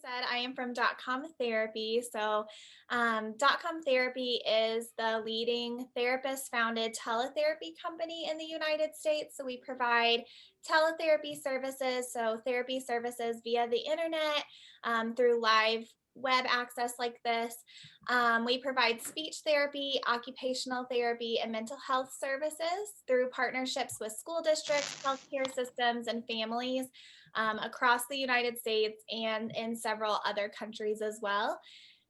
said, I am from DotCom Therapy. DotCom Therapy is the leading therapist founded teletherapy company in the United States. So, we provide teletherapy services, so therapy services via the internet through live web access like this. We provide speech therapy, occupational therapy, and mental health services through partnerships with school districts, healthcare systems, and families across the United States and in several other countries as well.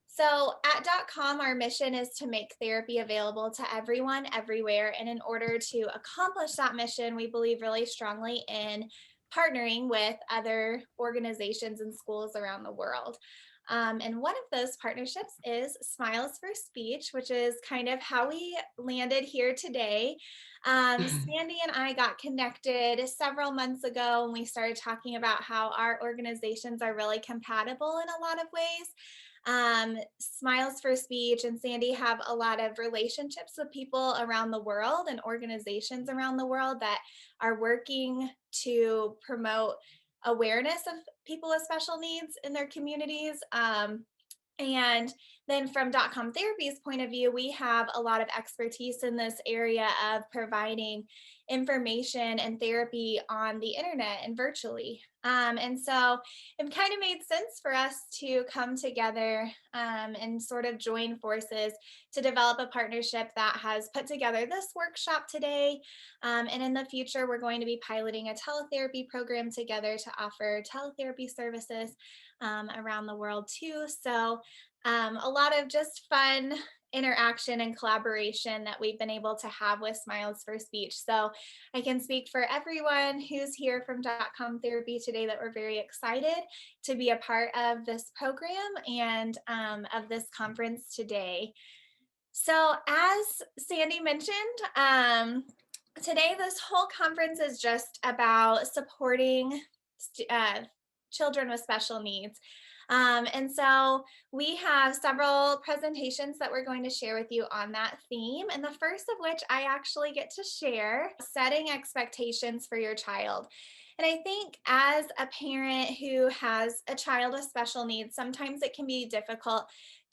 So at DotCom, our mission is to make therapy available to everyone, everywhere. And in order to accomplish that mission, we believe really strongly in partnering with other organizations and schools around the world. And one of those partnerships is Smiles for Speech, which is kind of how we landed here today. Sandy and I got connected several months ago, and we started talking about how our organizations are really compatible in a lot of ways. Smiles for Speech and Sandy have a lot of relationships with people around the world and organizations around the world that are working to promote awareness of people with special needs in their communities. And then from DotCom Therapy's point of view, we have a lot of expertise in this area of providing information and therapy on the internet and virtually. And so it kind of made sense for us to come together and sort of join forces to develop a partnership that has put together this workshop today. And in the future, we're going to be piloting a teletherapy program together to offer teletherapy services around the world too. So a lot of just fun interaction and collaboration that we've been able to have with Smiles for Speech. So I can speak for everyone who's here from DotCom Therapy today that we're very excited to be a part of this program and of this conference today. So as Sandy mentioned, today this whole conference is just about supporting children with special needs. And so we have several presentations that we're going to share with you on that theme. And the first of which I actually get to share, setting expectations for your child. And I think as a parent who has a child with special needs, sometimes it can be difficult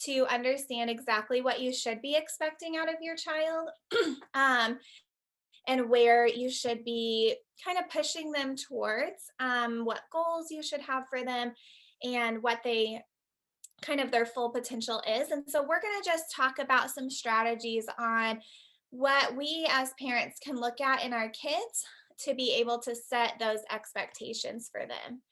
to understand exactly what you should be expecting out of your child. And where you should be kind of pushing them towards, what goals you should have for them, and what they kind of their full potential is. And so we're going to just talk about some strategies on what we as parents can look at in our kids to be able to set those expectations for them.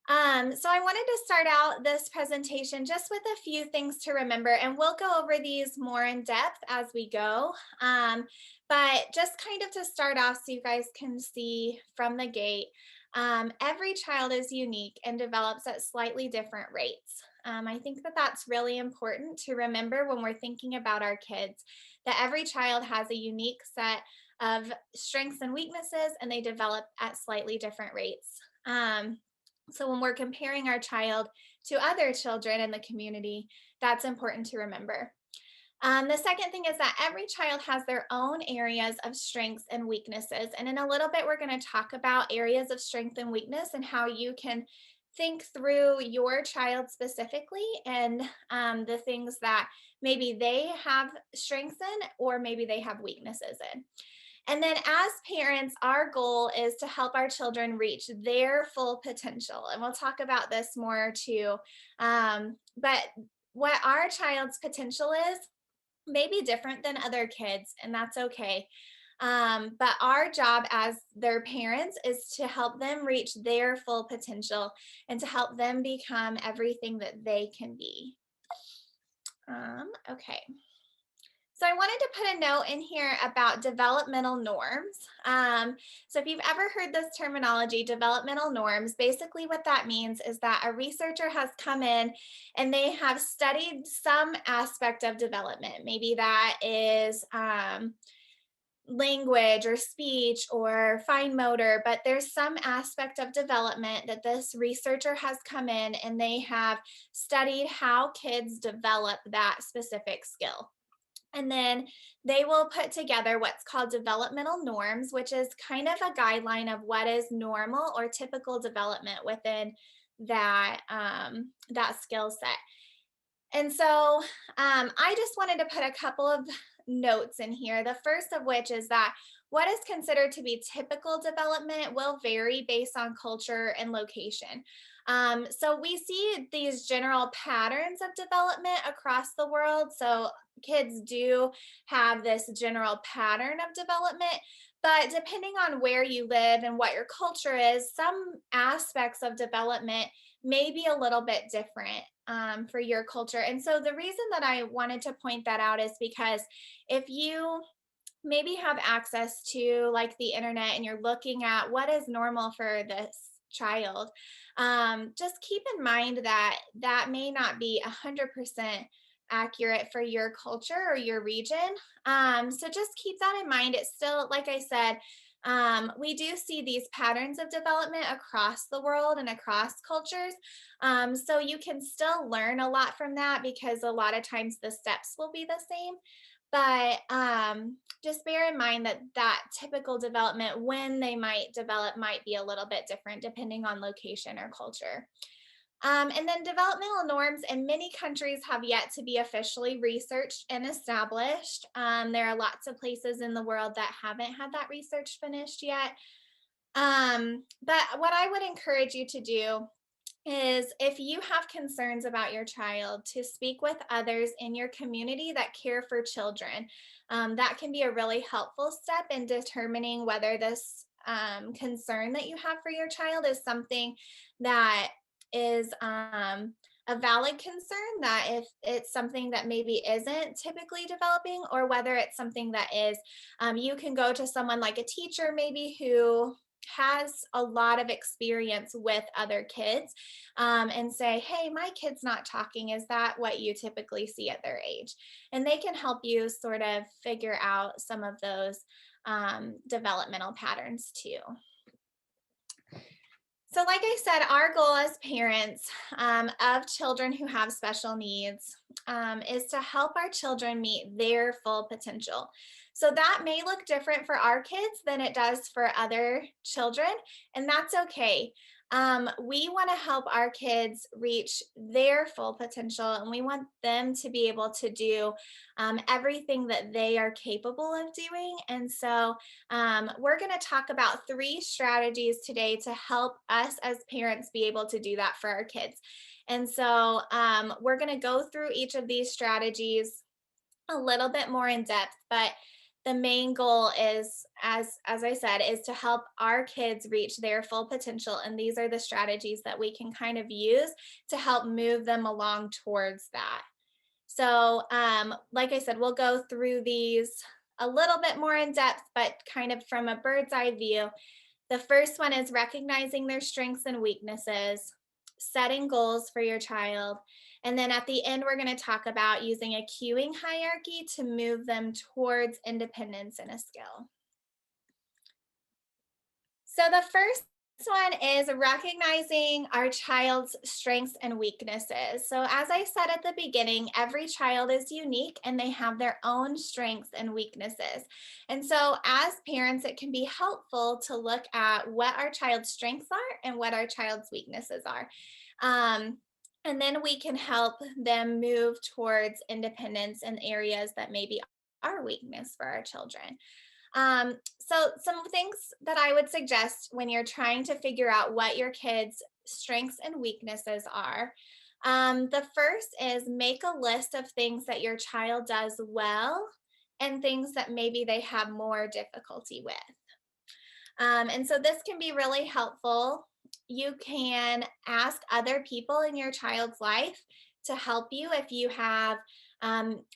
So I wanted to start out this presentation just with a few things to remember, and we'll go over these more in depth as we go. But just kind of to start off so you guys can see from the gate, every child is unique and develops at slightly different rates. I think that that's really important to remember when we're thinking about our kids, that every child has a unique set of strengths and weaknesses, and they develop at slightly different rates. So when we're comparing our child to other children in the community, that's important to remember. The second thing is that every child has their own areas of strengths and weaknesses. And in a little bit, we're going to talk about areas of strength and weakness and how you can think through your child specifically and the things that maybe they have strengths in or maybe they have weaknesses in. And then as parents, our goal is to help our children reach their full potential. And we'll talk about this more too. But what our child's potential is may be different than other kids, and that's okay. But our job as their parents is to help them reach their full potential and to help them become everything that they can be. Okay. So I wanted to put a note in here about developmental norms. So if you've ever heard this terminology, developmental norms, basically what that means is that a researcher has come in and they have studied some aspect of development. Maybe that is language or speech or fine motor, but there's some aspect of development that this researcher has come in and they have studied how kids develop that specific skill. And then they will put together what's called developmental norms, which is kind of a guideline of what is normal or typical development within that skill set. And so I just wanted to put a couple of notes in here. The first of which is that what is considered to be typical development will vary based on culture and location. So we see these general patterns of development across the world. So kids do have this general pattern of development, but depending on where you live and what your culture is, some aspects of development may be a little bit different for your culture. And so the reason that I wanted to point that out is because if you maybe have access to like the internet and you're looking at what is normal for this child, just keep in mind that that may not be 100% accurate for your culture or your region. So just keep that in mind. It's still, like I said, we do see these patterns of development across the world and across cultures. So you can still learn a lot from that because a lot of times the steps will be the same. But just bear in mind that that typical development, when they might develop, might be a little bit different depending on location or culture. And then developmental norms in many countries have yet to be officially researched and established. There are lots of places in the world that haven't had that research finished yet. But what I would encourage you to do is if you have concerns about your child, to speak with others in your community that care for children. That can be a really helpful step in determining whether this concern that you have for your child is something that is a valid concern, that if it's something that maybe isn't typically developing, or whether it's something that is, you can go to someone like a teacher maybe who has a lot of experience with other kids, and say, hey, my kid's not talking. Is that what you typically see at their age? And they can help you sort of figure out some of those developmental patterns too. So, like I said, our goal as parents of children who have special needs is to help our children meet their full potential. So, that may look different for our kids than it does for other children, and that's okay. We want to help our kids reach their full potential, and we want them to be able to do everything that they are capable of doing. And so, we're going to talk about 3 strategies today to help us as parents be able to do that for our kids. And so we're going to go through each of these strategies a little bit more in depth, but the main goal is, as I said, is to help our kids reach their full potential. And these are the strategies that we can kind of use to help move them along towards that. So, like I said, we'll go through these a little bit more in depth, but kind of from a bird's eye view. The first one is recognizing their strengths and weaknesses, setting goals for your child. And then at the end, we're going to talk about using a cueing hierarchy to move them towards independence in a skill. So the first one is recognizing our child's strengths and weaknesses. So as I said at the beginning, every child is unique and they have their own strengths and weaknesses. And so as parents, it can be helpful to look at what our child's strengths are and what our child's weaknesses are. And then we can help them move towards independence in areas that maybe are weakness for our children. So some things that I would suggest when you're trying to figure out what your kids' strengths and weaknesses are. The first is make a list of things that your child does well and things that maybe they have more difficulty with. And so this can be really helpful. You can ask other people in your child's life to help you if you have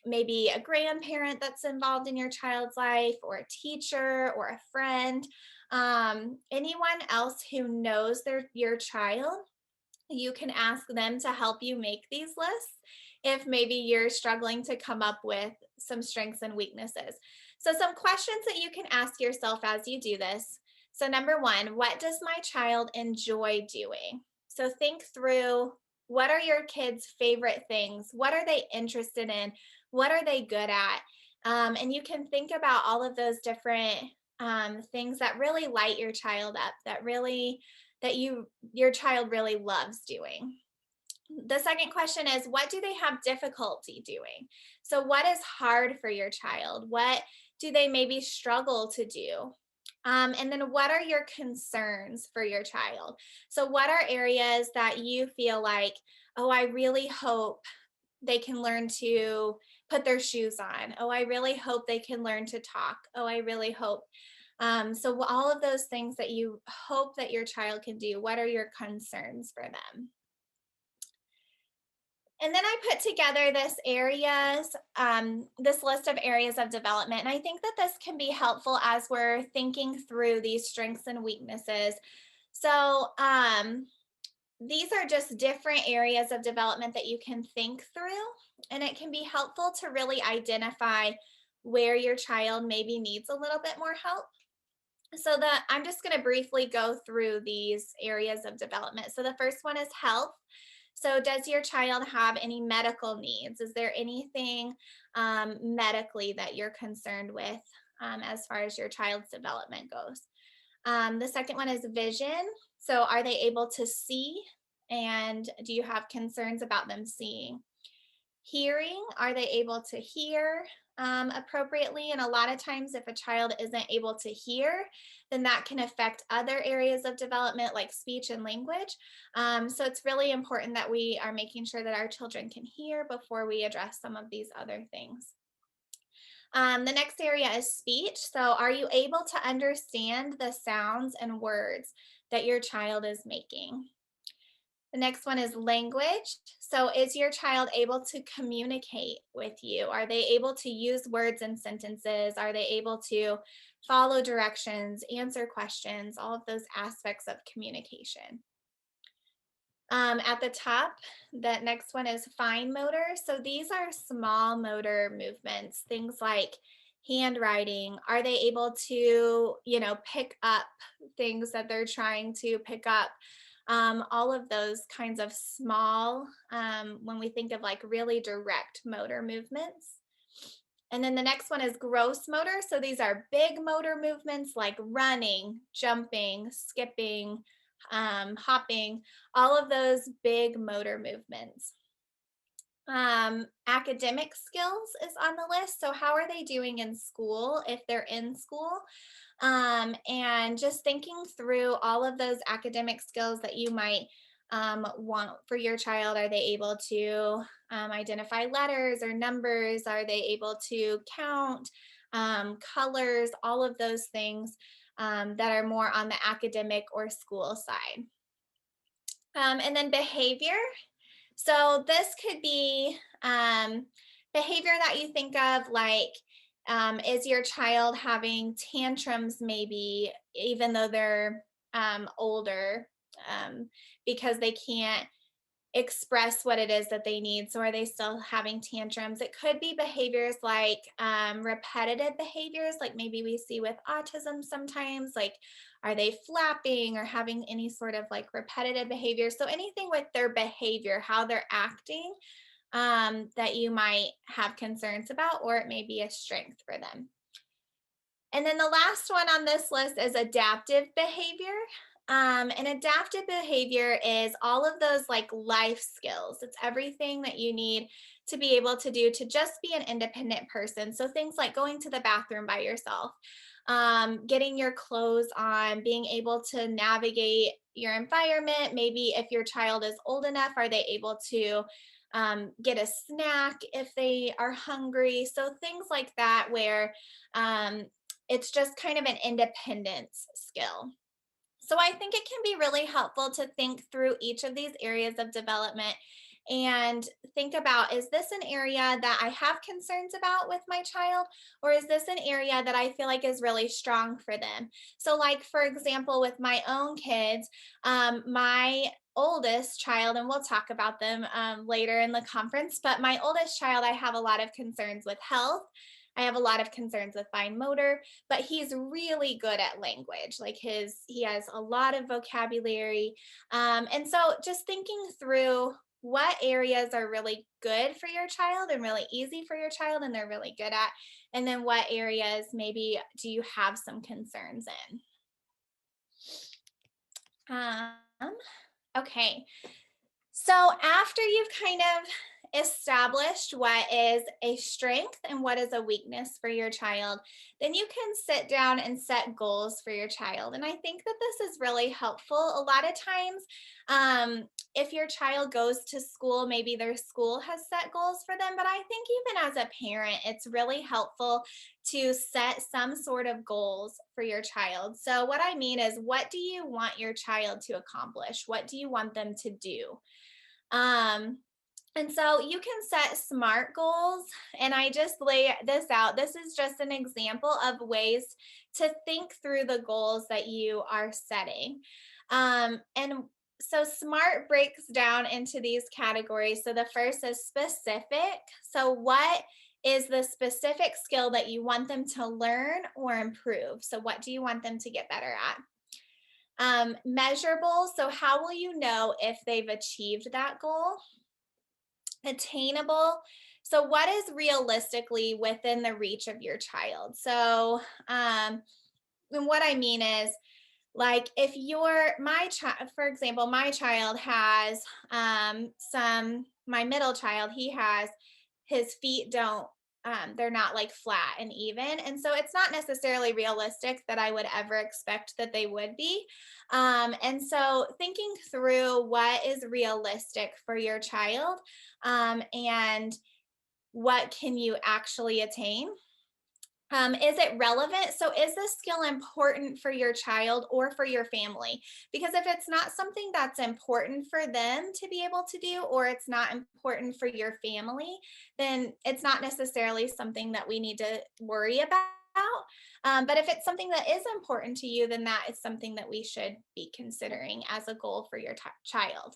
maybe a grandparent that's involved in your child's life, or a teacher, or a friend, anyone else who knows your child. You can ask them to help you make these lists if maybe you're struggling to come up with some strengths and weaknesses. So some questions that you can ask yourself as you do this. So number 1, what does my child enjoy doing? So think through, what are your kids' favorite things? What are they interested in? What are they good at? And you can think about all of those different things that really light your child up, that that your child really loves doing. The second question is, what do they have difficulty doing? So, what is hard for your child? What do they maybe struggle to do? And then, what are your concerns for your child? So, what are areas that you feel like, oh, I really hope they can learn to put their shoes on? Oh, I really hope they can learn to talk. Oh, I really hope. So, all of those things that you hope that your child can do, what are your concerns for them? And then I put together this list of areas of development. And I think that this can be helpful as we're thinking through these strengths and weaknesses. So, these are just different areas of development that you can think through. And it can be helpful to really identify where your child maybe needs a little bit more help. So that I'm just going to briefly go through these areas of development. So the first one is health. So does your child have any medical needs? Is there anything medically that you're concerned with as far as your child's development goes? The second one is vision. So are they able to see? And do you have concerns about them seeing? Hearing, are they able to hear appropriately? And a lot of times, if a child isn't able to hear, then that can affect other areas of development like speech and language. So it's really important that we are making sure that our children can hear before we address some of these other things. The next area is speech. So, are you able to understand the sounds and words that your child is making? The next one is language. So, is your child able to communicate with you? Are they able to use words and sentences? Are they able to follow directions, answer questions, all of those aspects of communication? At the top, that next one is fine motor. So, these are small motor movements, things like handwriting. Are they able to, pick up things that they're trying to pick up? All of those kinds of small, when we think of like really direct motor movements. And then the next one is gross motor. So these are big motor movements like running, jumping, skipping, hopping, all of those big motor movements. Academic skills is on the list. So, how are they doing in school if they're in school? And just thinking through all of those academic skills that you might want for your child. Are they able to identify letters or numbers? Are they able to count colors? All of those things that are more on the academic or school side. And then behavior. So this could be behavior that you think of like, is your child having tantrums maybe even though they're older because they can't express what it is that they need. So are they still having tantrums? It could be behaviors like repetitive behaviors, like maybe we see with autism sometimes, like are they flapping or having any sort of like repetitive behavior? So anything with their behavior, how they're acting, that you might have concerns about, or it may be a strength for them. And then the last one on this list is adaptive behavior. And adaptive behavior is all of those like life skills. It's everything that you need to be able to do to just be an independent person. So things like going to the bathroom by yourself, getting your clothes on, being able to navigate your environment. Maybe if your child is old enough, are they able to get a snack if they are hungry? So things like that, where it's just kind of an independence skill. So I think it can be really helpful to think through each of these areas of development and think about, is this an area that I have concerns about with my child, or is this an area that I feel like is really strong for them? So, like, for example, with my own kids, my oldest child, and we'll talk about them later in the conference, but my oldest child, I have a lot of concerns with health. I have a lot of concerns with fine motor, but he's really good at language. Like he has a lot of vocabulary. And so just thinking through what areas are really good for your child and really easy for your child and they're really good at, and then what areas maybe do you have some concerns in? Um, okay. So after you've kind of established what is a strength and what is a weakness for your child, then you can sit down and set goals for your child. And I think that this is really helpful. A lot of times, if your child goes to school, maybe their school has set goals for them. But I think even as a parent, it's really helpful to set some sort of goals for your child. So, what I mean is, what do you want your child to accomplish? What do you want them to do? Um, and so you can set SMART goals, and I just lay this out. This is just an example of ways to think through the goals that you are setting. And so SMART breaks down into these categories. So the first is specific. So, what is the specific skill that you want them to learn or improve? So, what do you want them to get better at? Measurable. So, how will you know if they've achieved that goal? Attainable. So, what is realistically within the reach of your child? So, and what I mean is, like, if you're my child, for example, my child has my middle child, he has his feet don't they're not like flat and even, and so it's not necessarily realistic that I would ever expect that they would be. And so thinking through what is realistic for your child, and what can you actually attain. Is it relevant? So, is this skill important for your child or for your family? Because if it's not something that's important for them to be able to do, or it's not important for your family, then it's not necessarily something that we need to worry about. But if it's something that is important to you, then that is something that we should be considering as a goal for your child.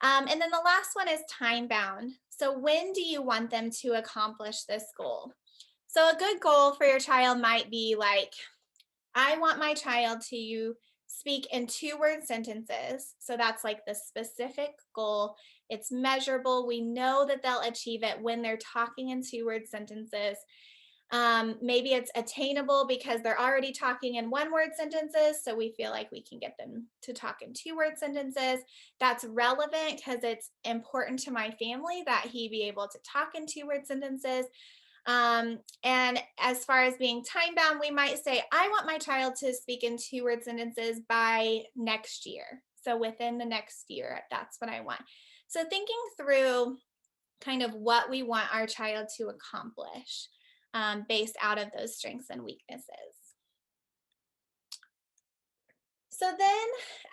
And then the last one is time bound. So, when do you want them to accomplish this goal? So, a good goal for your child might be like, I want my child to speak in 2 word sentences. So, that's like the specific goal. It's measurable. We know that they'll achieve it when they're talking in 2 word sentences. Maybe it's attainable because they're already talking in 1 word sentences. So, we feel like we can get them to talk in 2 word sentences. That's relevant because it's important to my family that he be able to talk in 2 word sentences. And as far as being time bound, we might say, I want my child to speak in 2 word sentences by next year. So within the next year, that's what I want. So thinking through kind of what we want our child to accomplish, based out of those strengths and weaknesses. So then,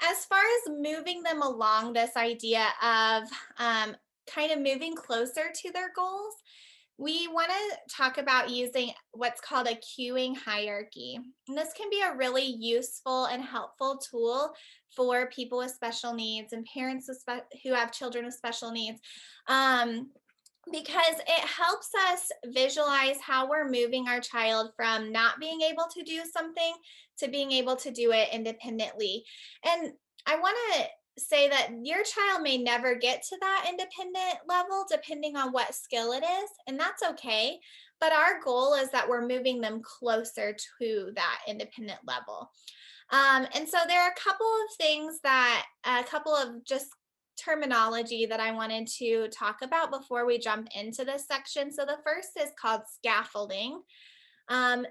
as far as moving them along this idea of kind of moving closer to their goals, we want to talk about using what's called a queuing hierarchy. And this can be a really useful and helpful tool for people with special needs and parents who have children with special needs. Because it helps us visualize how we're moving our child from not being able to do something to being able to do it independently. And I want to say that your child may never get to that independent level depending on what skill it is, and that's okay. But our goal is that we're moving them closer to that independent level. And so there are a couple of things that, a couple of just terminology that I wanted to talk about before we jump into this section. So the first is called scaffolding.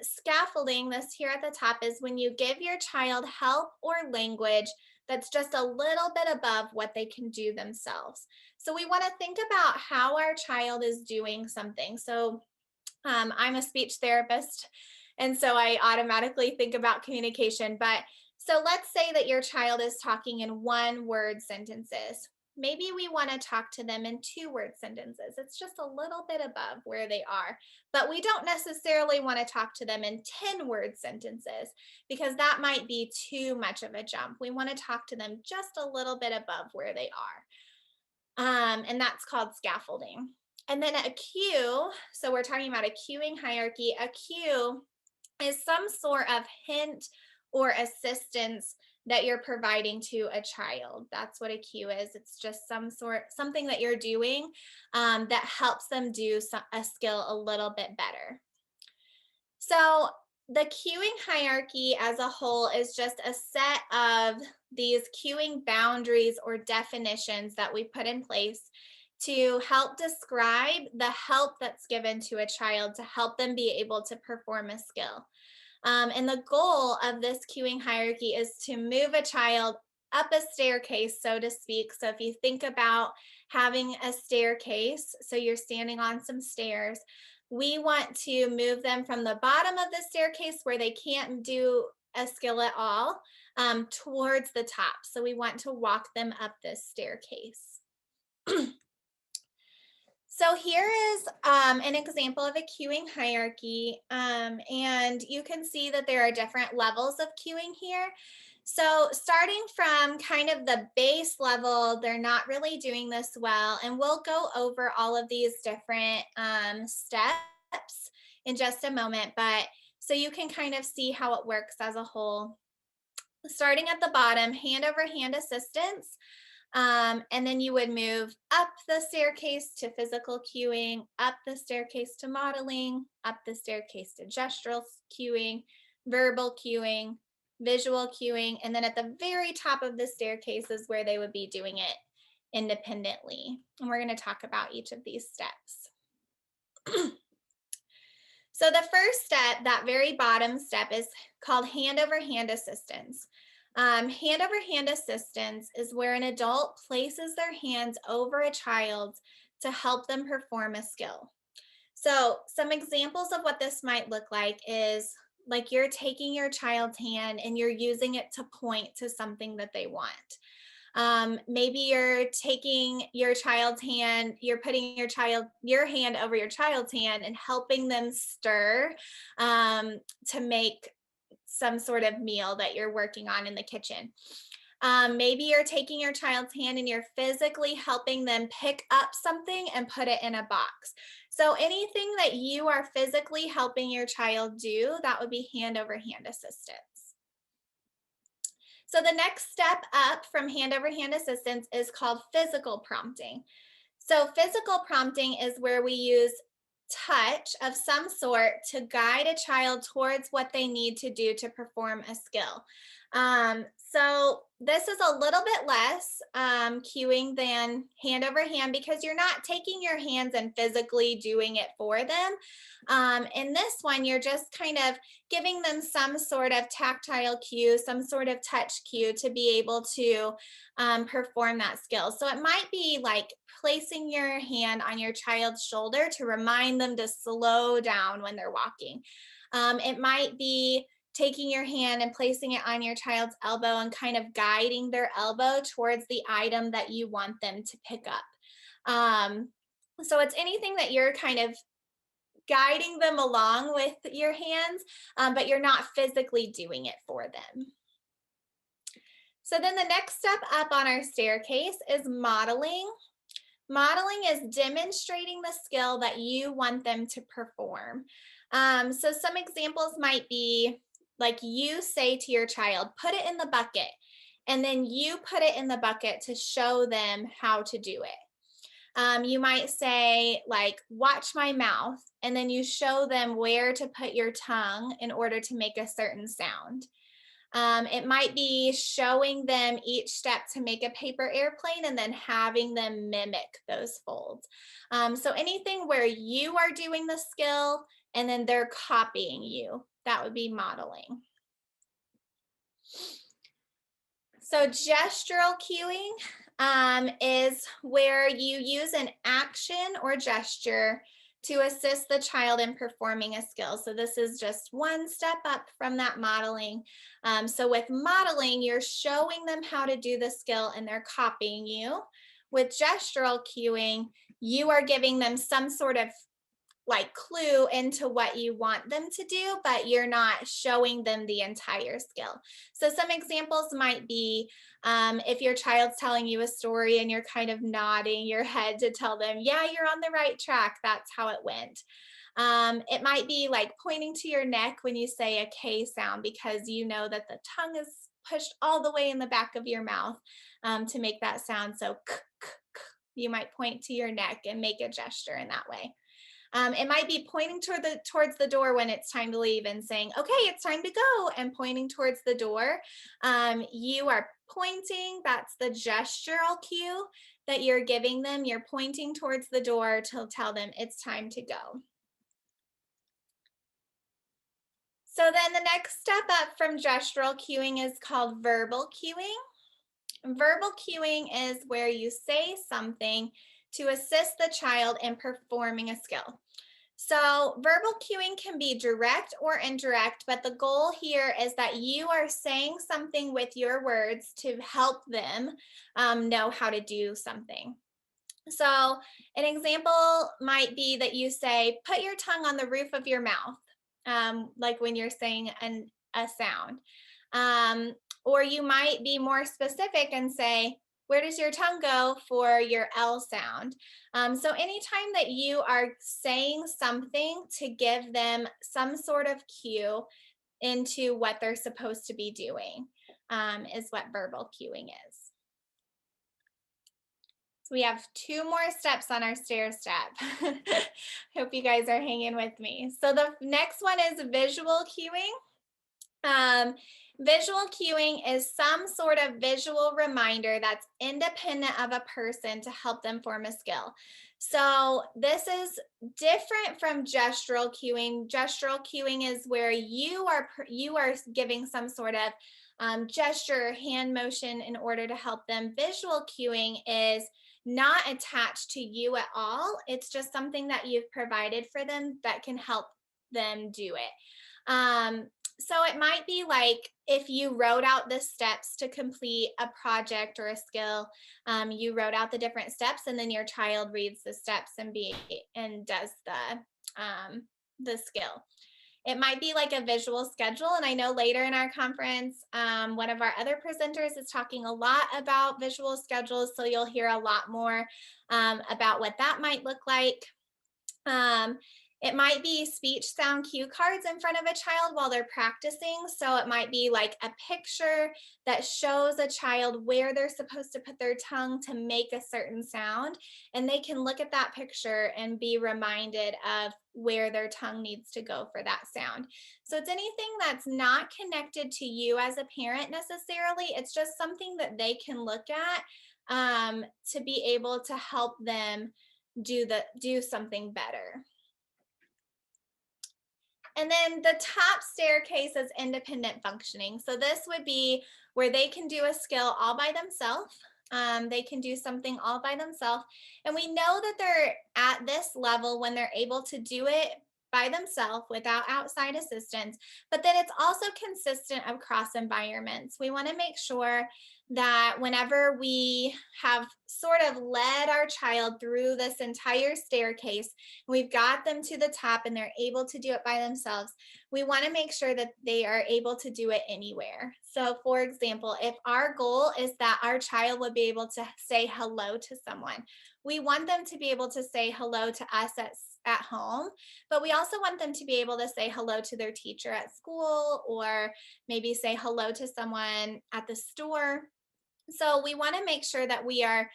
Scaffolding, this here at the top, is when you give your child help or language that's just a little bit above what they can do themselves. So we want to think about how our child is doing something. So I'm a speech therapist, and so I automatically think about communication. But so let's say that your child is talking in 1 word sentences. Maybe we want to talk to them in 2 word sentences. It's just a little bit above where they are. But we don't necessarily want to talk to them in 10 word sentences because that might be too much of a jump. We want to talk to them just a little bit above where they are. And that's called scaffolding. And then a cue, so we're talking about a queuing hierarchy. A cue is some sort of hint or assistance that you're providing to a child. That's what a cue is. It's just something that you're doing, that helps them do a skill a little bit better. So The cueing hierarchy as a whole is just a set of these cueing boundaries or definitions that we put in place to help describe the help that's given to a child to help them be able to perform a skill. And the goal of this cueing hierarchy is to move a child up a staircase, so to speak. So if you think about having a staircase, so you're standing on some stairs, we want to move them from the bottom of the staircase where they can't do a skill at all towards the top. So we want to walk them up this staircase. So here is an example of a cueing hierarchy, and you can see that there are different levels of cueing here. So starting from kind of the base level, they're not really doing this well, and we'll go over all of these different steps in just a moment, but so you can kind of see how it works as a whole. Starting at the bottom, hand over hand assistance. And then you would move up the staircase to physical cueing, up the staircase to modeling, up the staircase to gestural cueing, verbal cueing, visual cueing, and then at the very top of the staircase is where they would be doing it independently. And we're going to talk about each of these steps. So the first step, that very bottom step, is called hand over hand assistance. Hand over hand assistance is where an adult places their hands over a child to help them perform a skill. So some examples of what this might look like is like you're taking your child's hand and you're using it to point to something that they want. Maybe you're taking your child's hand, you're putting your hand over your child's hand and helping them stir to make some sort of meal that you're working on in the kitchen. Maybe you're taking your child's hand and you're physically helping them pick up something and put it in a box. So anything that you are physically helping your child do, that would be hand over hand assistance. So the next step up from hand over hand assistance is called physical prompting. So physical prompting is where we use touch of some sort to guide a child towards what they need to do to perform a skill. So this is a little bit less cueing than hand over hand because you're not taking your hands and physically doing it for them. In this one, you're just kind of giving them some sort of tactile cue, some sort of touch cue to be able to perform that skill. So it might be like placing your hand on your child's shoulder to remind them to slow down when they're walking. It might be taking your hand and placing it on your child's elbow and kind of guiding their elbow towards the item that you want them to pick up. So it's anything that you're kind of guiding them along with your hands, but you're not physically doing it for them. So then the next step up on our staircase is modeling. Modeling is demonstrating the skill that you want them to perform. So some examples might be like you say to your child, put it in the bucket, and then you put it in the bucket to show them how to do it. You might say like, watch my mouth, and then you show them where to put your tongue in order to make a certain sound. It might be showing them each step to make a paper airplane and then having them mimic those folds. So anything where you are doing the skill and then they're copying you, that would be modeling. So gestural cueing is where you use an action or gesture to assist the child in performing a skill. So this is just one step up from that modeling. So with modeling, you're showing them how to do the skill and they're copying you. With gestural cueing, you are giving them some sort of like clue into what you want them to do, but you're not showing them the entire skill. So some examples might be if your child's telling you a story and you're kind of nodding your head to tell them, yeah, you're on the right track. That's how it went. It might be like pointing to your neck when you say a K sound because you know that the tongue is pushed all the way in the back of your mouth to make that sound. So you might point to your neck and make a gesture in that way. It might be pointing towards the door when it's time to leave and saying, okay, it's time to go, and pointing towards the door. You are pointing, that's the gestural cue that you're giving them. You're pointing towards the door to tell them it's time to go. So then the next step up from gestural cueing is called verbal cueing. Verbal cueing is where you say something to assist the child in performing a skill. So verbal cueing can be direct or indirect, but the goal here is that you are saying something with your words to help them know how to do something. So an example might be that you say, put your tongue on the roof of your mouth, like when you're saying a sound. Or you might be more specific and say, where does your tongue go for your L sound? So anytime that you are saying something to give them some sort of cue into what they're supposed to be doing, is what verbal cueing is. So we have 2 more steps on our stair step. Hope you guys are hanging with me. So the next one is visual cueing. Visual cueing is some sort of visual reminder that's independent of a person to help them form a skill. So this is different from gestural cueing. Gestural cueing is where you are giving some sort of gesture, hand motion in order to help them. Visual cueing is not attached to you at all. It's just something that you've provided for them that can help them do it. So it might be like if you wrote out the steps to complete a project or a skill, you wrote out the different steps, and then your child reads the steps and does the skill. It might be like a visual schedule. And I know later in our conference, one of our other presenters is talking a lot about visual schedules. So you'll hear a lot more about what that might look like. It might be speech sound cue cards in front of a child while they're practicing. So it might be like a picture that shows a child where they're supposed to put their tongue to make a certain sound. And they can look at that picture and be reminded of where their tongue needs to go for that sound. So it's anything that's not connected to you as a parent necessarily. It's just something that they can look at to be able to help them do something better. And then the top staircase is independent functioning. So this would be where they can do a skill all by themselves. They can do something all by themselves. And we know that they're at this level when they're able to do it by themselves without outside assistance, but then it's also consistent across environments. We want to make sure that whenever we have sort of led our child through this entire staircase, we've got them to the top and they're able to do it by themselves, we want to make sure that they are able to do it anywhere. So for example, if our goal is that our child would be able to say hello to someone, we want them to be able to say hello to us at home, but we also want them to be able to say hello to their teacher at school, or maybe say hello to someone at the store. So we want to make sure that we are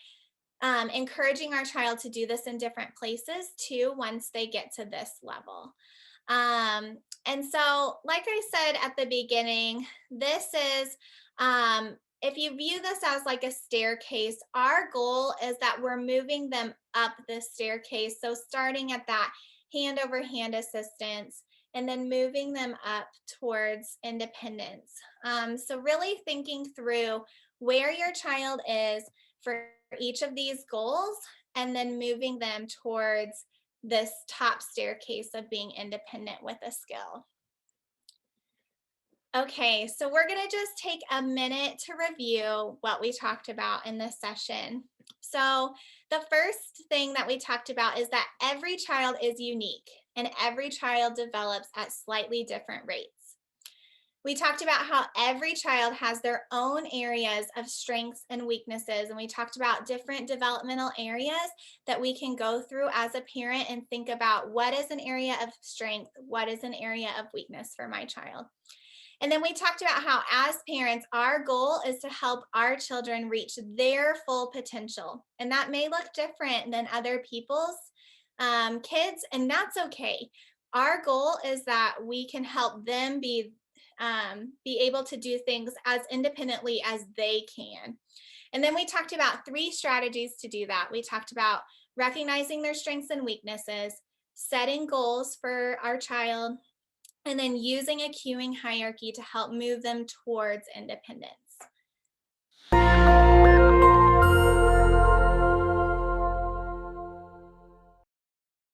encouraging our child to do this in different places too once they get to this level. And so, like I said at the beginning, this is, if you view this as like a staircase, our goal is that we're moving them up the staircase. So starting at that hand over hand assistance and then moving them up towards independence. So really thinking through where your child is for each of these goals and then moving them towards this top staircase of being independent with a skill. Okay, so we're going to just take a minute to review what we talked about in this session. So the first thing that we talked about is that every child is unique and every child develops at slightly different rates. We talked about how every child has their own areas of strengths and weaknesses, and we talked about different developmental areas that we can go through as a parent and think about what is an area of strength, what is an area of weakness for my child. And then we talked about how as parents, our goal is to help our children reach their full potential. And that may look different than other people's. kids, and that's okay. Our goal is that we can help them be able to do things as independently as they can. And then we talked about 3 strategies to do that. We talked about recognizing their strengths and weaknesses, setting goals for our child, and then using a cueing hierarchy to help move them towards independence.